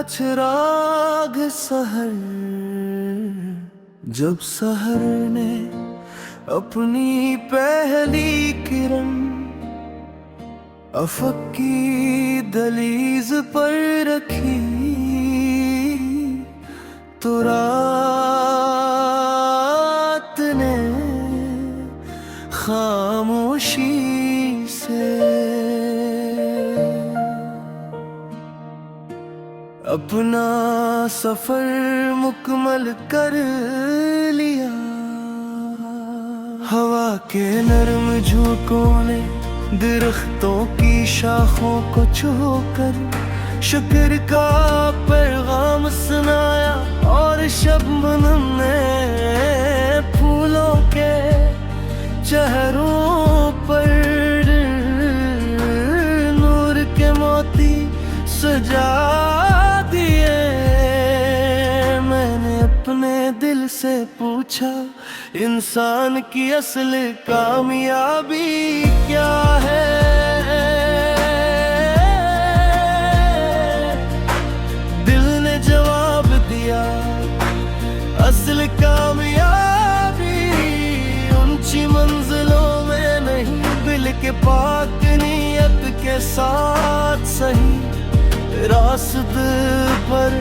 चिराग सहर, जब सहर ने अपनी पहली किरण अफक की दहलीज पर रखी, तो रात ने खामोशी से अपना सफर मुकम्मल कर लिया। हवा के नरम झोंकों ने दरख्तों की शाखों को छूकर शुक्र का पैगाम सुनाया, और शबनम ने फूलों के चेहरों पर नूर के मोती सजा दिए। मैंने अपने दिल से पूछा, इंसान की असल कामयाबी क्या है? दिल ने जवाब दिया, असल कामयाबी ऊंची मंजिलों में नहीं, दिल के पाक नियत के साथ सही रास्ते पर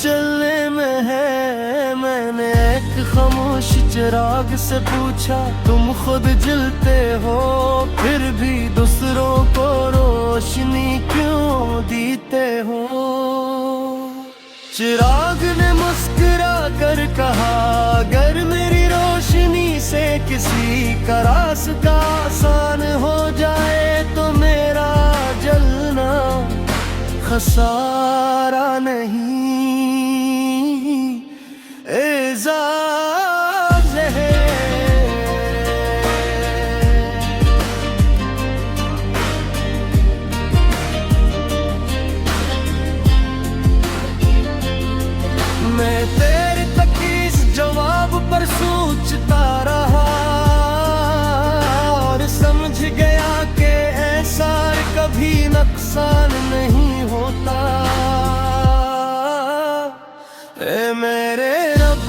चलने में है। मैंने एक खामोश चिराग से पूछा, तुम खुद जलते हो फिर भी दूसरों को रोशनी क्यों देते हो? चिराग ने मुस्कुरा कर कहा, अगर मेरी रोशनी से किसी का रास्ता आसान हो जाए तो मेरा जलना खसारा नहीं, एजाज़ है। मैं तेरे तक इस जवाब पर सोचता रहा और समझ गया कि ऐसा कभी नुकसान नहीं होता। ए मेरे रब,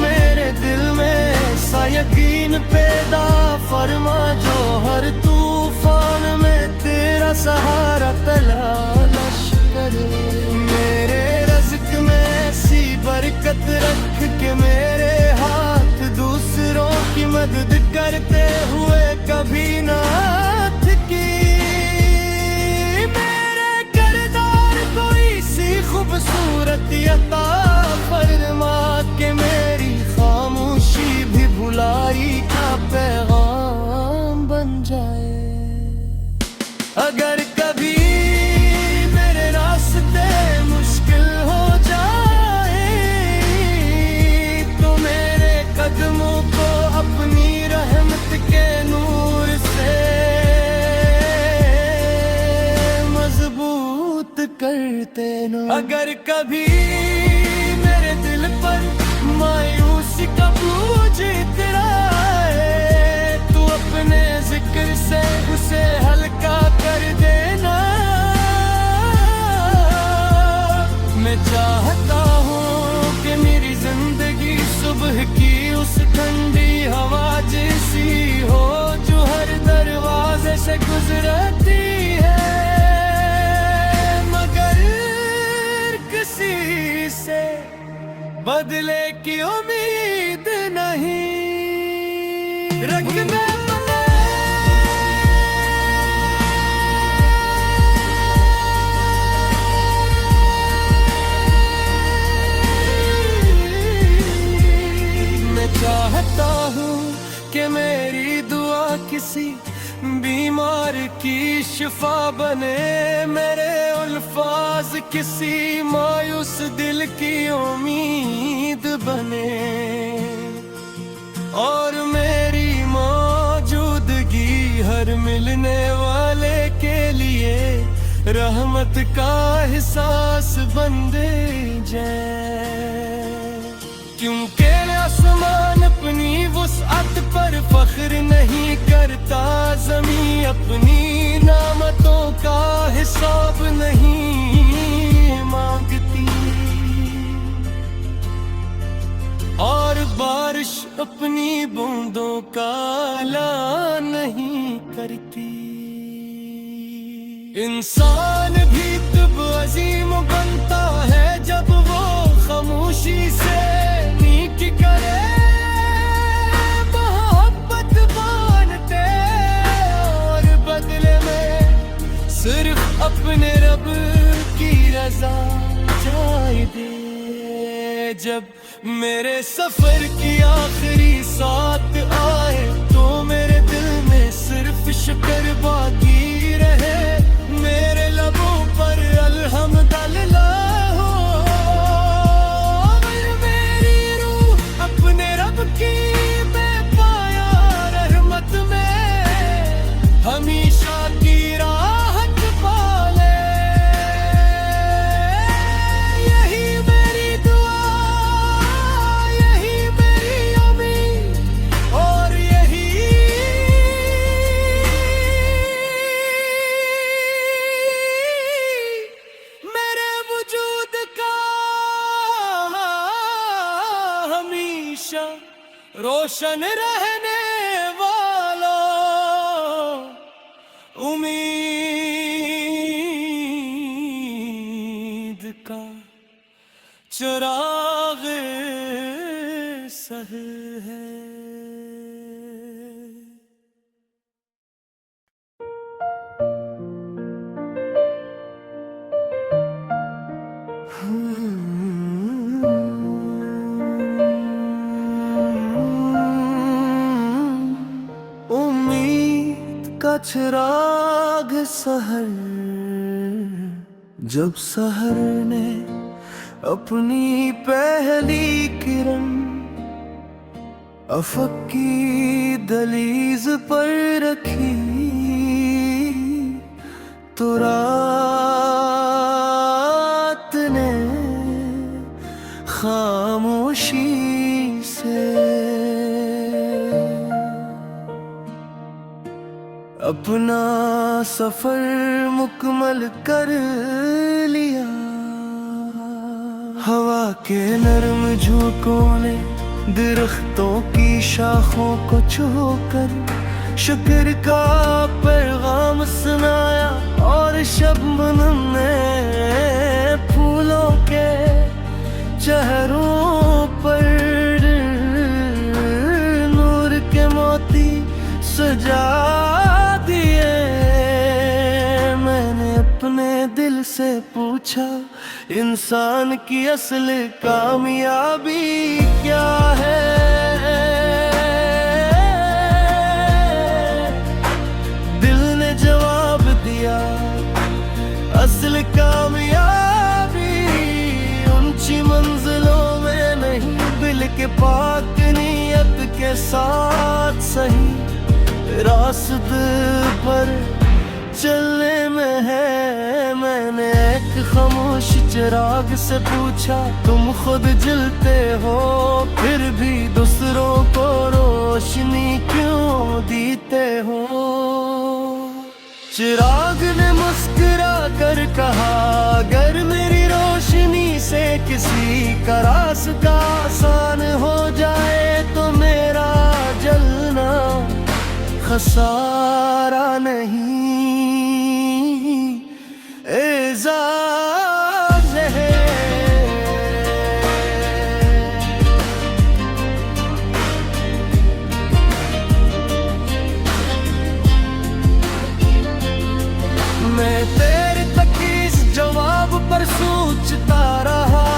मेरे दिल में ऐसा यकीन पैदा फरमा जो हर तूफान में तेरा सहारा तलाश करे। मेरे रज़्क़ में ऐसी बरकत रख के मेरे हाथ दूसरों की मदद करते हुए कभी ना थकी। मेरे किरदार को इसी खूबसूरत अता फरमा के मेरी खामोशी भी भुलाई का पैगाम बन जाए। अगर कभी मेरे रास्ते मुश्किल हो जाए तो मेरे कदमों को अपनी रहमत के नूर से मजबूत करते ना। अगर कभी मेरे दिल पर मायूसी का बोझ इतराए तो अपने जिक्र से उसे हल्का कर देना। मैं चाहता हूँ कि मेरी जिंदगी सुबह की उस ठंडी हवा जैसी हो जो हर दरवाजे से गुजरती है, मगर किसी से बदले की उम्मीद नहीं। रंग में मैं चाहता हूँ कि मेरी दुआ किसी बीमार की शिफा बने, मेरे अल्फाज किसी मायूस दिल की उम्मीद बने, और मेरी मौजूदगी हर मिलने वाले के लिए रहमत का एहसास बन दे जाए। क्योंकि आसमान अपनी वुसअत पर फख्र नहीं करता, ज़मीं अपनी नामतों का हिसाब नहीं मांगती। काला नहीं करती। इंसान भी तब अजीम बनता है जब वो खामोशी से नीक करे, मोहब्बत बांटते और बदले में सिर्फ अपने रब की रजा चाहे दे। जब मेरे सफर की आखिरी साथ आए तो मेरे दिल में सिर्फ शुक्र बाकी रहे, मेरे लबों पर अल्हम्दुलिल्लाह हो। मेरी रूह अपने रब की मैं पाया रहमत में हमेशा की राहत पाले। यही मेरी दुआ, यही मेरी उम्मीद और यही मेरे वजूद का हमेशा रोशन रहने वालों उम्मीद का चिराग सह है। उम्मीद का चिराग सहर, जब सहर ने अपनी पहली किरण अफक की दहलीज पर रखी, तो रात ने खामोशी से अपना सफर मुकम्मल कर लिया। हवा के नरम झोंकों ने दरख्तों की शाखों को छूकर शुक्र का पैगाम सुनाया, और शबनम ने फूलों के चेहरों पर नूर के मोती सजा दिए। मैंने अपने दिल से पूछा, इंसान की असल कामयाबी क्या है? दिल ने जवाब दिया, असल कामयाबी ऊंची मंजिलों में नहीं, दिल के पाक नियत के साथ सही रास्ते पर चलने में है। मैंने एक खामोश चिराग से पूछा, तुम खुद जलते हो फिर भी दूसरों को रोशनी क्यों देते हो? चिराग ने मुस्कुरा कर कहा, अगर मेरी रोशनी से किसी का रास्ता आसान हो जाए तो मेरा जलना खसारा नहीं, एजाज है। मैं तेरे तक इस जवाब पर सोचता रहा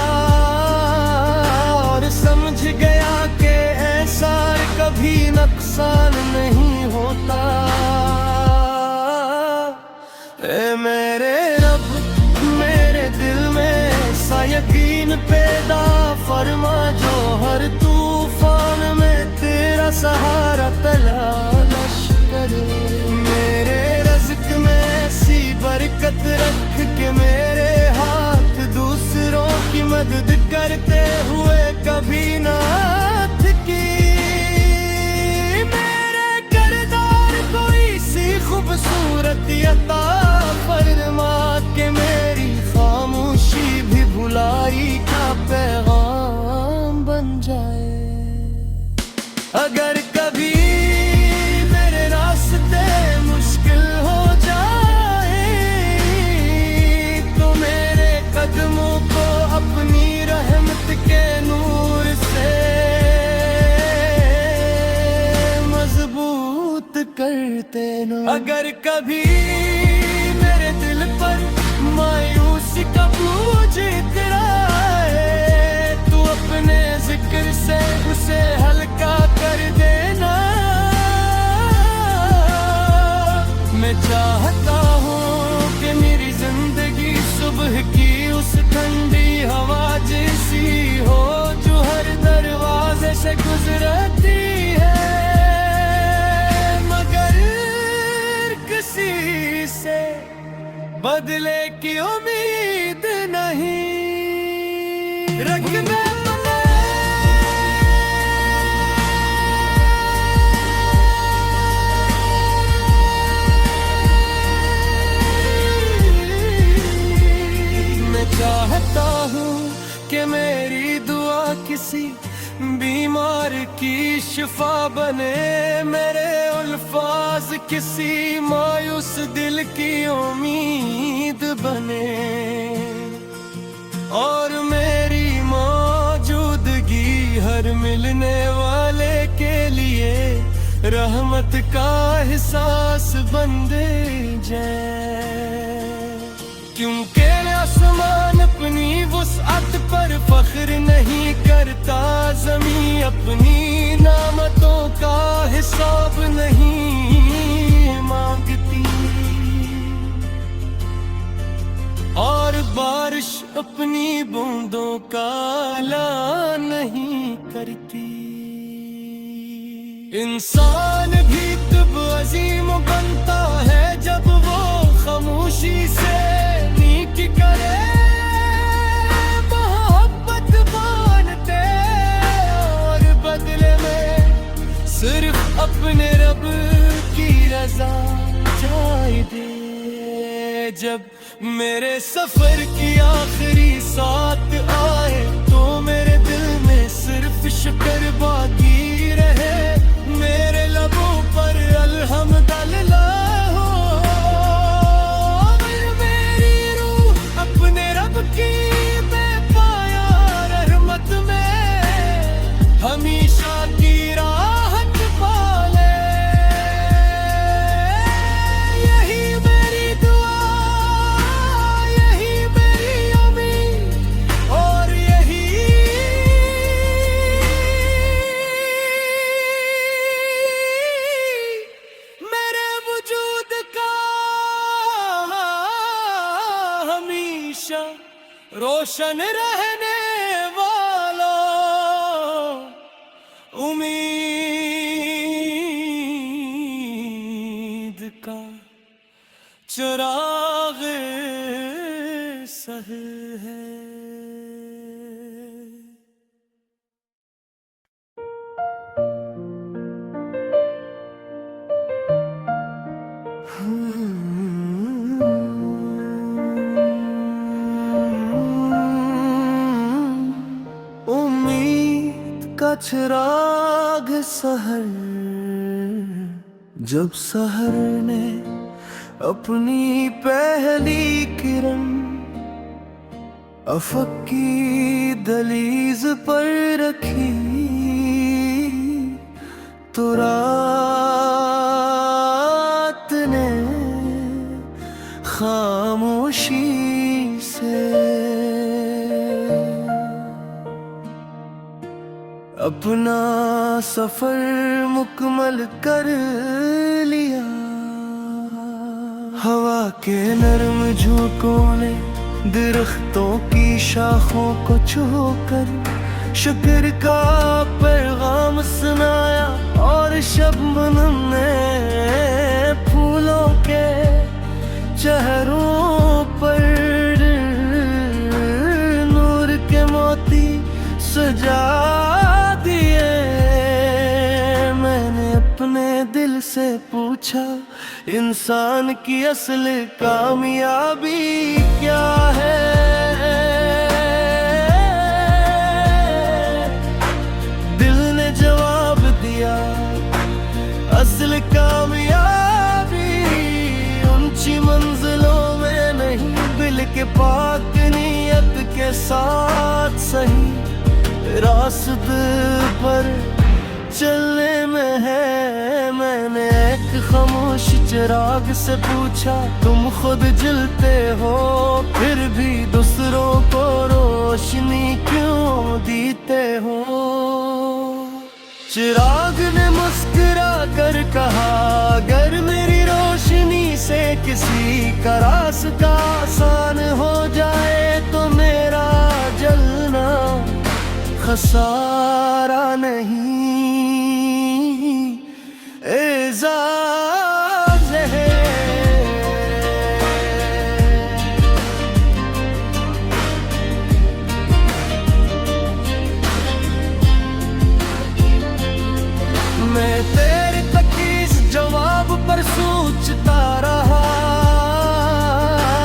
और समझ गया कि ऐसा कभी नुकसान नहीं होता। ऐ मेरे रब, मेरे दिल में सा यकीन पैदा फरमा, जो हर तूफान में तेरा सहारा तलाश करे। मेरे रज़्क़ में ऐसी बरकत रख के मेरे हाथ दूसरों की मदद करते हुए कभी ना थकी। मेरे किरदार को इसी खूबसूरत अता फरमा के मेरी खामोशी भी भुलाई का पैगाम बन जाए। अगर कभी कभी मेरे दिल पर मायूसी का बोझ इतराए, तू अपने जिक्र से उसे हल्का कर देना। मैं चाहता हूँ कि मेरी जिंदगी सुबह की उस ठंडी हवा जैसी हो, जो हर दरवाजे से गुजरती है, मगर किसी से बदले की उम्मीद नहीं। रख दे चाहता हूँ कि मेरी दुआ किसी बीमार की शिफा बने, मेरे अल्फाज किसी मायूस दिल की उम्मीद बने, और मेरी मौजूदगी हर मिलने वाले के लिए रहमत का एहसास बन दे जाए। क्योंकि आसमान अपनी वुसअत पर फख्र नहीं करता, ज़मीं अपनी नामतों का हिसाब नहीं मांगती, और बारिश अपनी बूंदों का ऐलान नहीं करती। इंसान भी तब अजीम बनता है जब वो खामोशी से नीक करे, मोहब्बत मानते और बदले में सिर्फ अपने रब की रजा चाहे दे। जब मेरे सफर की आखिरी साथ आए तो मेरे दिल में सिर्फ शुक्र बाकी रहे, मेरे लबों पर अल्हम्दुलिल्लाह हो, मेरी रूह अपने रब की बेपाया रहमत में हमेशा की राहत पाले। यही मेरी दुआ, यही मेरी उम्मीद, और यही मेरे वजूद का हमेशा रोशन रहने वाला उम्मीद का चिराग सह है। उम्मीद का चिराग सहर, जब सहर ने अपनी पहली किरण अफक की दलीज पर रखी, तो रात ने खामोशी से अपना सफर मुकम्मल कर लिया। हवा के नरम झोंकों ने दरख्तों की शाखों को छूकर शुक्र का पैगाम सुनाया, और शबनम ने फूलों के चेहरों पर नूर के मोती सजा दिए। मैंने अपने दिल से पूछा, इंसान की असल कामयाबी क्या है? दिल ने जवाब दिया, असल कामयाबी ऊंची मंजिलों में नहीं, बल्कि पाक नियत के साथ सही रास्ते पर चलने में है। मैंने एक खामोश चिराग से पूछा तुम खुद जलते हो फिर भी दूसरों को रोशनी क्यों देते हो। चिराग ने मुस्कुरा कर कहा अगर मेरी रोशनी से किसी का रास्ता आसान हो जाए तो मेरा जलना खसारा नहीं एजाज़ है। मैं तेरे तक इस जवाब पर सोचता रहा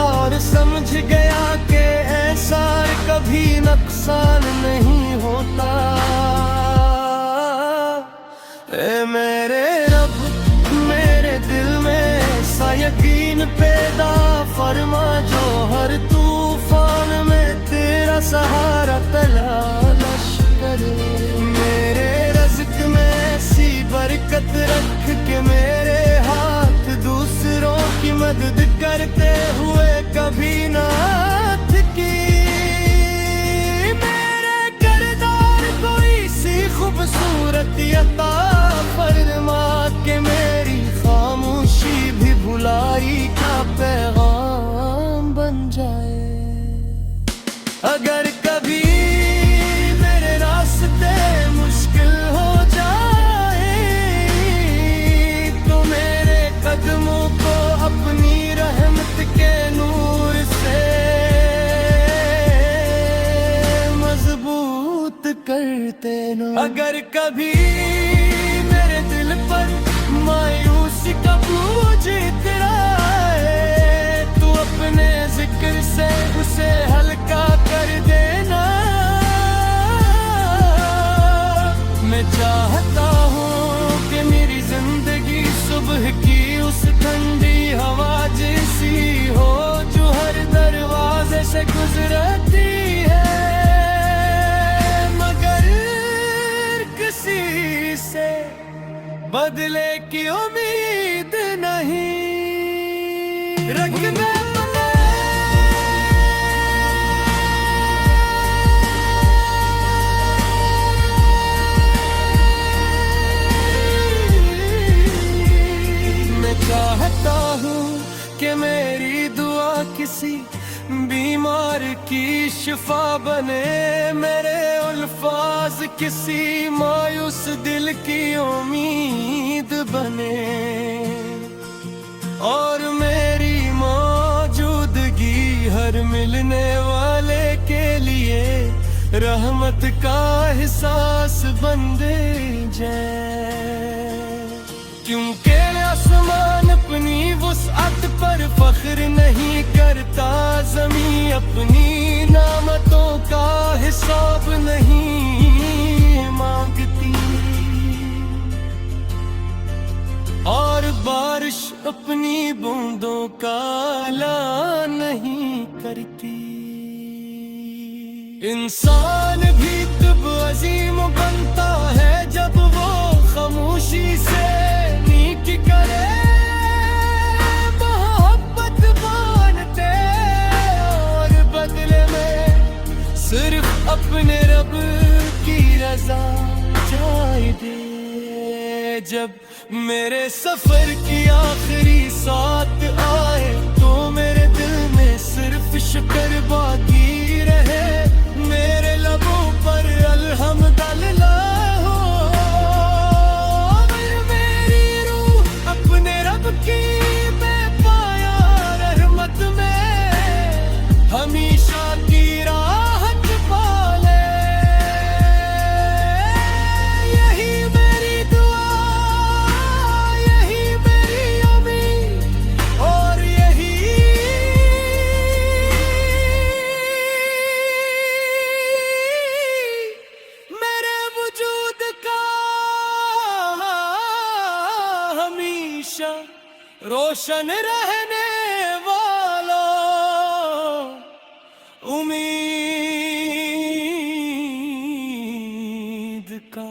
और समझ गया कि ऐसा कभी नुकसान नहीं होता। ए मेरे रब मेरे दिल में ऐसा यकीन पैदा फरमा जो हर तूफान में तेरा सहारा तलाश करे। मेरे रज़्क़ में ऐसी बरकत रख के मेरे हाथ दूसरों की मदद करते हुए कभी ना थकी। मेरे किरदार को इसी खूबसूरत अता फरमा के मेरी खामोशी भी भुलाई का पैगाम बन जाए। अगर कभी मेरे रास्ते मुश्किल हो जाए तो मेरे कदमों को अपनी रहमत के नूर से मजबूत करते ना। अगर कभी मेरे दिल पर मायूसी का बोझ इतराए तो अपने जिक्र से उसे हल्का कर देना। मैं चाहता हूँ कि मेरी जिंदगी सुबह की उस ठंडी हवा जैसी हो जो हर दरवाजे से गुजरती है मगर किसी से बदले की उम्मीद नहीं। रंग में मैं चाहता हूँ कि मेरी दुआ किसी बीमार की शिफा बने। मेरे अल्फाज किसी मायूस दिल की उम्मीद बने और मेरी मौजूदगी हर मिलने वाले के लिए रहमत का एहसास बन दे जाए। क्योंकि आसमान अपनी वुसअत पर फख्र नहीं करता, ज़मीं अपनी नामतों का हिसाब नहीं मांगती और बारिश अपनी बूंदों का ऐलान नहीं करती। इंसान भी तब अजीम बनता है जब वो खामोशी से नीक करे, मोहब्बत बांटते और बदले में सिर्फ अपने रब की रजा चाहे दे। जब मेरे सफर की आखिरी साथ आए तो मेरे दिल में सिर्फ शुक्र बाकी रहे, मेरे लबों पर अल्हम्दुलिल्लाह हो। मेरी रूह अपने रब की मैं पाया रहमत में हमेशा की राहत पाले। यही मेरी दुआ, यही मेरी उम्मीद और यही मेरे वजूद का हमेशा रोशन रहने वालों उम्मीद का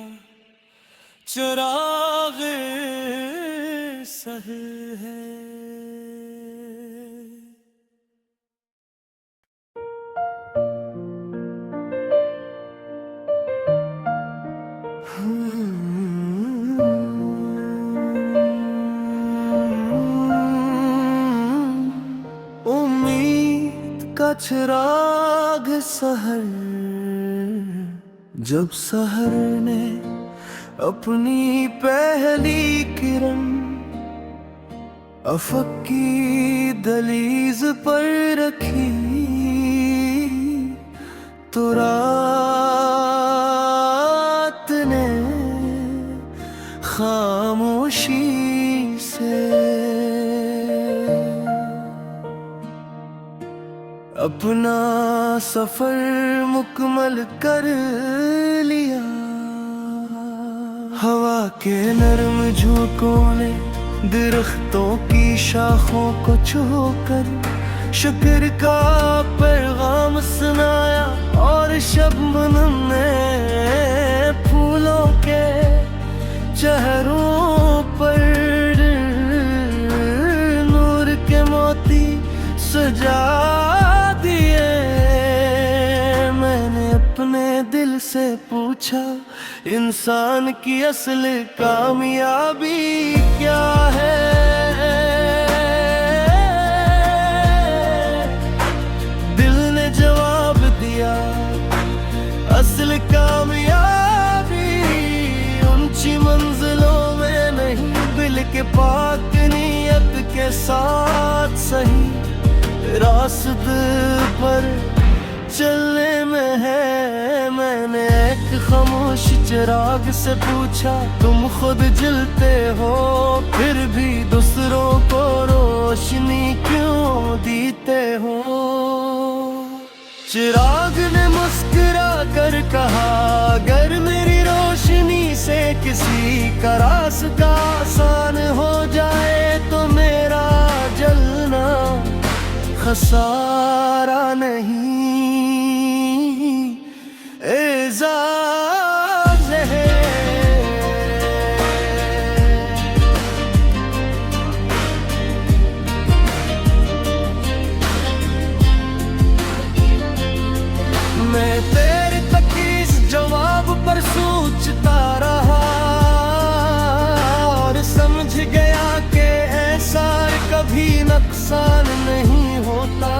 चिराग सह है। चिराग सहर, जब सहर ने अपनी पहली किरण अफक की दहलीज पर रखी, तो रात ने खामोशी से अपना सफर मुकम्मल कर लिया। हवा के नरम झोंकों ने दरख्तों की शाखों को छूकर शुक्र का पैगाम सुनाया, और शबनम ने फूलों के चेहरों पर नूर के मोती सजा दिए। मैंने अपने दिल से पूछा, इंसान की असल कामयाबी क्या है? दिल ने जवाब दिया, असल कामयाबी ऊंची मंजिलों में नहीं, बल्कि पाक नियत के साथ सही रास्ते पर चलने में है। मैंने एक खामोश चिराग से पूछा, तुम खुद जलते हो फिर भी दूसरों को रोशनी क्यों देते हो? चिराग ने मुस्कुरा कर कहा, अगर मेरी रोशनी से किसी का रास्ता आसान हो जाए तो मेरा जलना खसारा नहीं, एजाज़ है। मैं तेरे तक इस जवाब पर सोचता रहा और समझ गया कि ऐसा कभी नुकसान नहीं होता।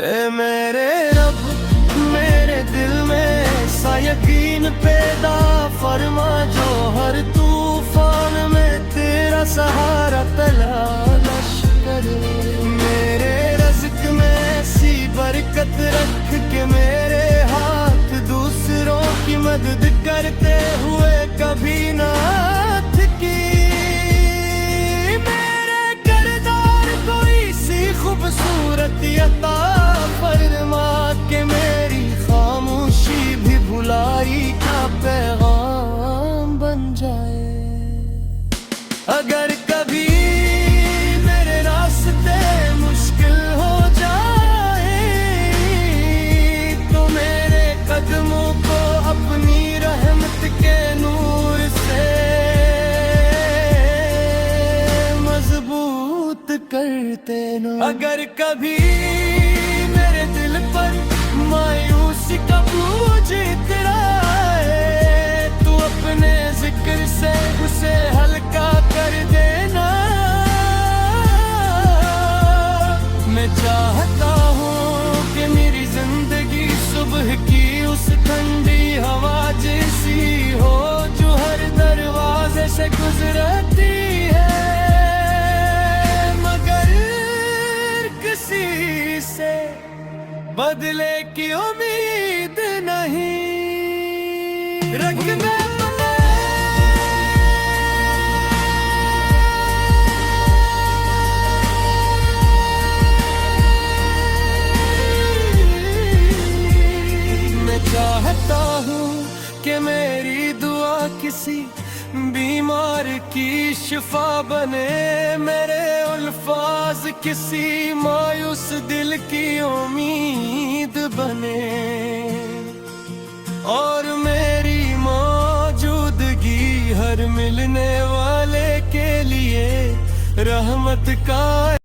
ऐ मेरे रब, मेरे दिल में ऐसा यकीन पैदा फरमा जो हर तूफान में तेरा सहारा तलाश करे। मेरे रज़्क़ में ऐसी बरकत रख के मेरे हाथ दूसरों की मदद करते हुए कभी ना थकी। मेरे किरदार को इसी खूबसूरत अता फरमा के मेरी खामोशी भी भुलाई का पैगाम बन जाए। अगर कभी मेरे रास्ते मुश्किल हो जाए तो मेरे कदमों को अपनी रहमत के नूर से मजबूत करते ना। अगर कभी मेरे दिल पर मायूसी का बोझ इतराए तो अपने जिक्र से उसे हल्का कर देना। मैं चाहता हूँ कि मेरी जिंदगी सुबह की उस ठंडी हवा जैसी हो जो हर दरवाजे से गुजरती है, मगर किसी से बदले की उम्मीद नहीं। रंग में चाहता हूँ कि मेरी दुआ किसी बीमार की शिफा बने, मेरे अल्फाज किसी मायूस दिल की उम्मीद बने, और मेरी मौजूदगी हर मिलने वाले के लिए रहमत का